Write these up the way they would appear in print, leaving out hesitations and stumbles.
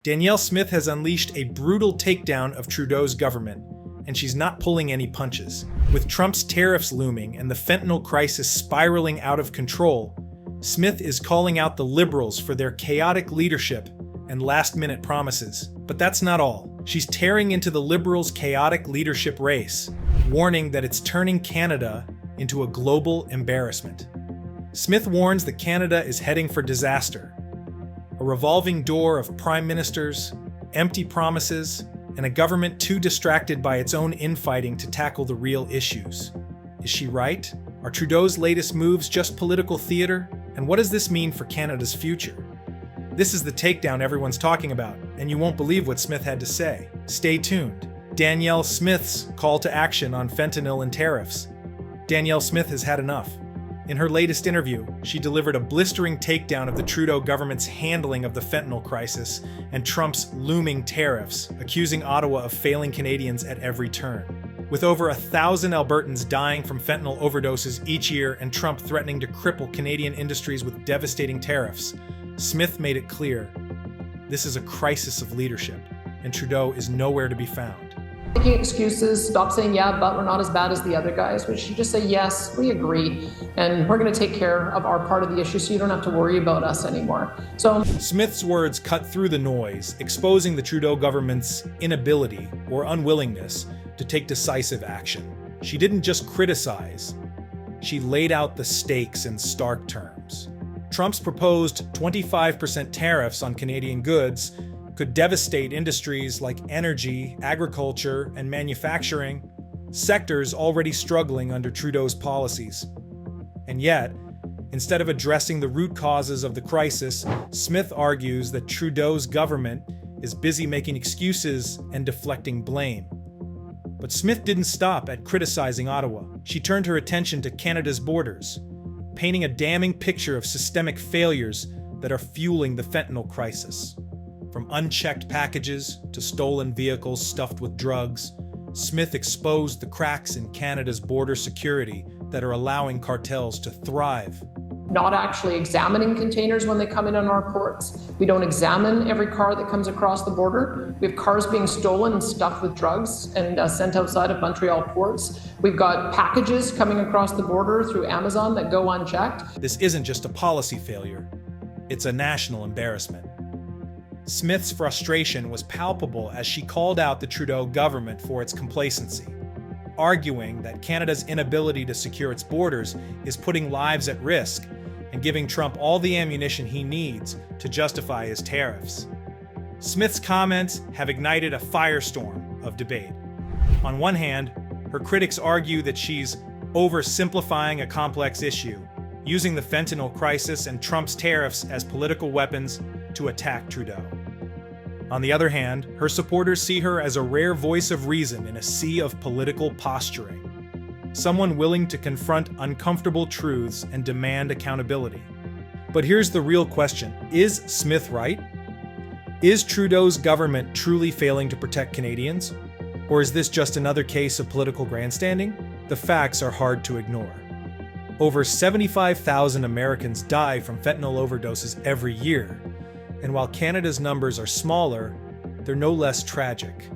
Danielle Smith has unleashed a brutal takedown of Trudeau's government, and she's not pulling any punches. With Trump's tariffs looming and the fentanyl crisis spiraling out of control, Smith is calling out the Liberals for their chaotic leadership and last-minute promises. But that's not all. She's tearing into the Liberals' chaotic leadership race, warning that it's turning Canada into a global embarrassment. Smith warns that Canada is heading for disaster. A revolving door of prime ministers, empty promises, and a government too distracted by its own infighting to tackle the real issues. Is she right? Are Trudeau's latest moves just political theater? And what does this mean for Canada's future? This is the takedown everyone's talking about, and you won't believe what Smith had to say. Stay tuned. Danielle Smith's call to action on fentanyl and tariffs. Danielle Smith has had enough. In her latest interview, she delivered a blistering takedown of the Trudeau government's handling of the fentanyl crisis and Trump's looming tariffs, accusing Ottawa of failing Canadians at every turn. With over 1,000 Albertans dying from fentanyl overdoses each year and Trump threatening to cripple Canadian industries with devastating tariffs, Smith made it clear this is a crisis of leadership, and Trudeau is nowhere to be found. Making excuses, stop saying, yeah, but we're not as bad as the other guys. We should just say, yes, we agree, and we're going to take care of our part of the issue so you don't have to worry about us anymore. So Smith's words cut through the noise, exposing the Trudeau government's inability or unwillingness to take decisive action. She didn't just criticize, she laid out the stakes in stark terms. Trump's proposed 25% tariffs on Canadian goods could devastate industries like energy, agriculture, and manufacturing, sectors already struggling under Trudeau's policies. And yet, instead of addressing the root causes of the crisis, Smith argues that Trudeau's government is busy making excuses and deflecting blame. But Smith didn't stop at criticizing Ottawa. She turned her attention to Canada's borders, painting a damning picture of systemic failures that are fueling the fentanyl crisis. From unchecked packages to stolen vehicles stuffed with drugs, Smith exposed the cracks in Canada's border security that are allowing cartels to thrive. not actually examining containers when they come in on our ports. We don't examine every car that comes across the border. We have cars being stolen and stuffed with drugs and sent outside of Montreal ports. We've got packages coming across the border through Amazon that go unchecked. This isn't just a policy failure, it's a national embarrassment. Smith's frustration was palpable as she called out the Trudeau government for its complacency, arguing that Canada's inability to secure its borders is putting lives at risk and giving Trump all the ammunition he needs to justify his tariffs. Smith's comments have ignited a firestorm of debate. On one hand, her critics argue that she's oversimplifying a complex issue, using the fentanyl crisis and Trump's tariffs as political weapons to attack Trudeau. On the other hand, her supporters see her as a rare voice of reason in a sea of political posturing, someone willing to confront uncomfortable truths and demand accountability. But here's the real question: is Smith right? Is Trudeau's government truly failing to protect Canadians? Or is this just another case of political grandstanding? The facts are hard to ignore. Over 75,000 Americans die from fentanyl overdoses every year, and while Canada's numbers are smaller, they're no less tragic.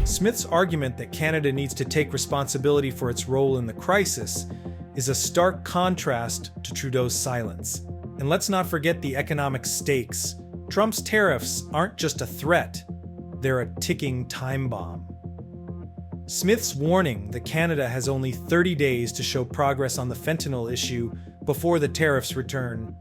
Smith's argument that Canada needs to take responsibility for its role in the crisis is a stark contrast to Trudeau's silence. And let's not forget the economic stakes. Trump's tariffs aren't just a threat, they're a ticking time bomb. Smith's warning that Canada has only 30 days to show progress on the fentanyl issue before the tariffs return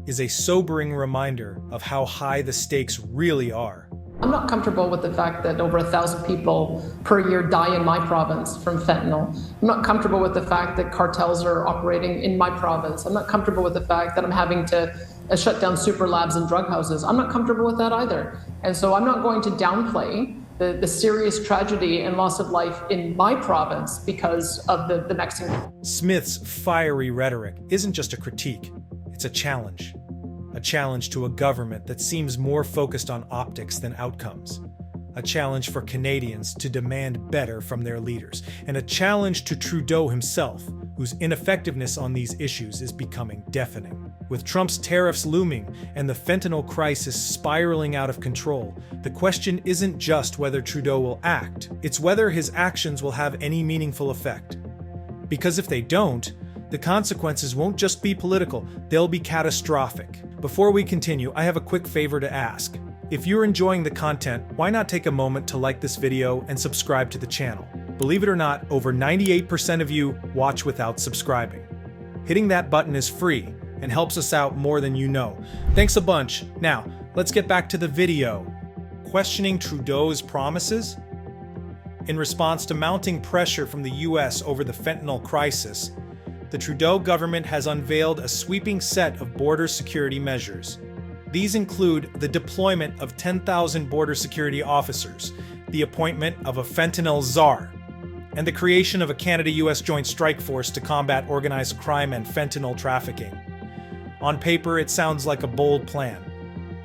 is a sobering reminder of how high the stakes really are. I'm not comfortable with the fact that over 1,000 people per year die in my province from fentanyl. I'm not comfortable with the fact that cartels are operating in my province. I'm not comfortable with the fact that I'm having to shut down super labs and drug houses. I'm not comfortable with that either. And so I'm not going to downplay the serious tragedy and loss of life in my province because of the Mexican. Smith's fiery rhetoric isn't just a critique, it's a challenge to a government that seems more focused on optics than outcomes, a challenge for Canadians to demand better from their leaders, and a challenge to Trudeau himself, whose ineffectiveness on these issues is becoming deafening. With Trump's tariffs looming and the fentanyl crisis spiraling out of control, the question isn't just whether Trudeau will act, it's whether his actions will have any meaningful effect. Because if they don't, the consequences won't just be political, they'll be catastrophic. Before we continue, I have a quick favor to ask. If you're enjoying the content, why not take a moment to like this video and subscribe to the channel? Believe it or not, over 98% of you watch without subscribing. Hitting that button is free and helps us out more than you know. Thanks a bunch. Now, let's get back to the video. Questioning Trudeau's promises? In response to mounting pressure from the US over the fentanyl crisis, the Trudeau government has unveiled a sweeping set of border security measures. These include the deployment of 10,000 border security officers, the appointment of a fentanyl czar, and the creation of a Canada-US Joint Strike Force to combat organized crime and fentanyl trafficking. On paper, it sounds like a bold plan.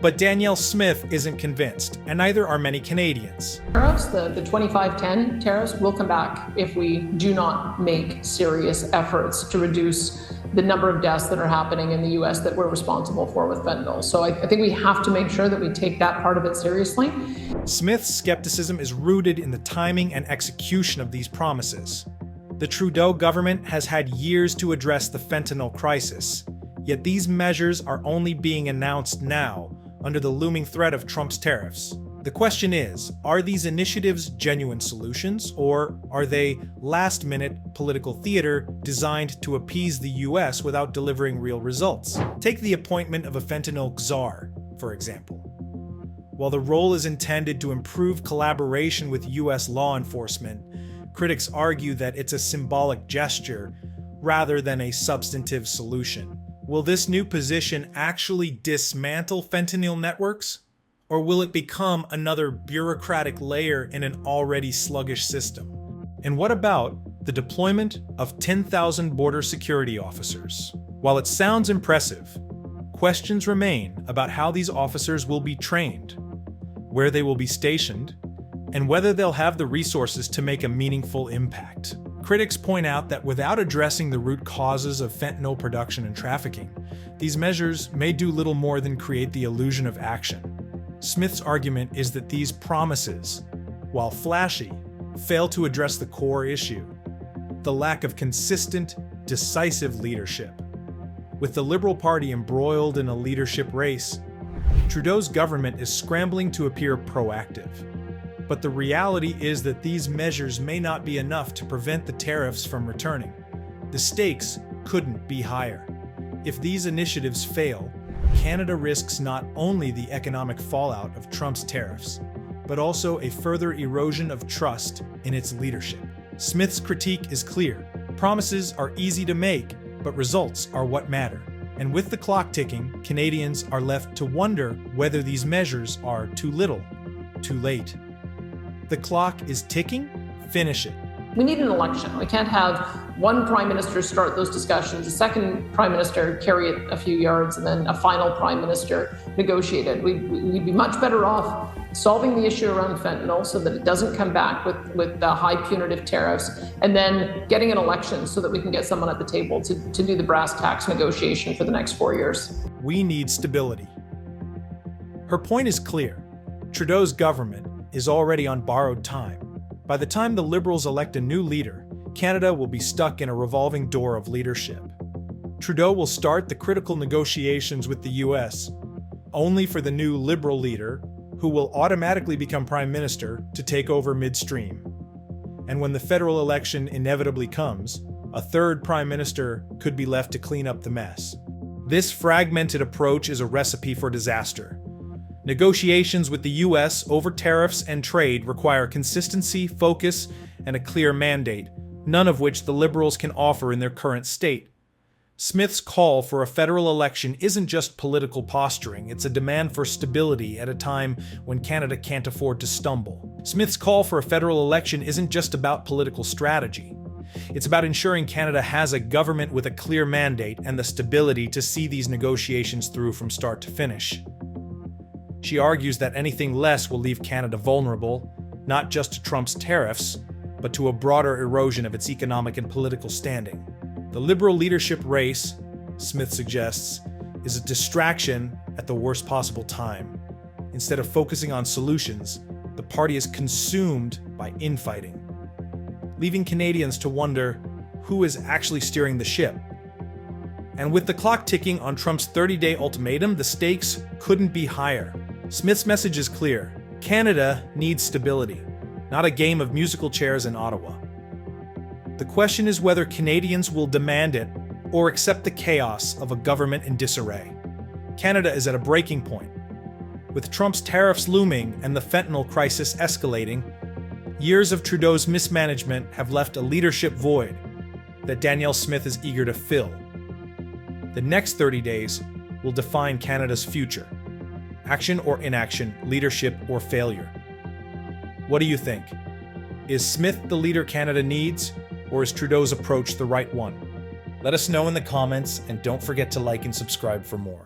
But Danielle Smith isn't convinced, and neither are many Canadians. Tariffs, the 2510 tariffs, will come back if we do not make serious efforts to reduce the number of deaths that are happening in the US that we're responsible for with fentanyl. So I think we have to make sure that we take that part of it seriously. Smith's skepticism is rooted in the timing and execution of these promises. The Trudeau government has had years to address the fentanyl crisis, yet these measures are only being announced now under the looming threat of Trump's tariffs. The question is, are these initiatives genuine solutions, or are they last-minute political theater designed to appease the US without delivering real results? Take the appointment of a fentanyl czar, for example. While the role is intended to improve collaboration with US law enforcement, critics argue that it's a symbolic gesture rather than a substantive solution. Will this new position actually dismantle fentanyl networks? Or will it become another bureaucratic layer in an already sluggish system? And what about the deployment of 10,000 border security officers? While it sounds impressive, questions remain about how these officers will be trained, where they will be stationed, and whether they'll have the resources to make a meaningful impact. Critics point out that without addressing the root causes of fentanyl production and trafficking, these measures may do little more than create the illusion of action. Smith's argument is that these promises, while flashy, fail to address the core issue: the lack of consistent, decisive leadership. With the Liberal Party embroiled in a leadership race, Trudeau's government is scrambling to appear proactive. But the reality is that these measures may not be enough to prevent the tariffs from returning. The stakes couldn't be higher. If these initiatives fail, Canada risks not only the economic fallout of Trump's tariffs, but also a further erosion of trust in its leadership. Smith's critique is clear. Promises are easy to make, but results are what matter. And with the clock ticking, Canadians are left to wonder whether these measures are too little, too late. The clock is ticking? Finish it. We need an election. We can't have one prime minister start those discussions, a second prime minister carry it a few yards, and then a final prime minister negotiate it. We'd be much better off solving the issue around fentanyl so that it doesn't come back with the high punitive tariffs, and then getting an election so that we can get someone at the table to do the brass tacks negotiation for the next 4 years. We need stability. Her point is clear. Trudeau's government is already on borrowed time. By the time the Liberals elect a new leader, Canada will be stuck in a revolving door of leadership. Trudeau will start the critical negotiations with the US, only for the new Liberal leader, who will automatically become Prime Minister, to take over midstream. And when the federal election inevitably comes, a third Prime Minister could be left to clean up the mess. This fragmented approach is a recipe for disaster. Negotiations with the US over tariffs and trade require consistency, focus, and a clear mandate, none of which the Liberals can offer in their current state. Smith's call for a federal election isn't just political posturing, it's a demand for stability at a time when Canada can't afford to stumble. Smith's call for a federal election isn't just about political strategy. It's about ensuring Canada has a government with a clear mandate and the stability to see these negotiations through from start to finish. She argues that anything less will leave Canada vulnerable, not just to Trump's tariffs, but to a broader erosion of its economic and political standing. The Liberal leadership race, Smith suggests, is a distraction at the worst possible time. Instead of focusing on solutions, the party is consumed by infighting, leaving Canadians to wonder who is actually steering the ship. And with the clock ticking on Trump's 30-day ultimatum, the stakes couldn't be higher. Smith's message is clear. Canada needs stability, not a game of musical chairs in Ottawa. The question is whether Canadians will demand it or accept the chaos of a government in disarray. Canada is at a breaking point. With Trump's tariffs looming and the fentanyl crisis escalating, years of Trudeau's mismanagement have left a leadership void that Danielle Smith is eager to fill. The next 30 days will define Canada's future. Action or inaction, leadership or failure. What do you think? Is Smith the leader Canada needs, or is Trudeau's approach the right one? Let us know in the comments, and don't forget to like and subscribe for more.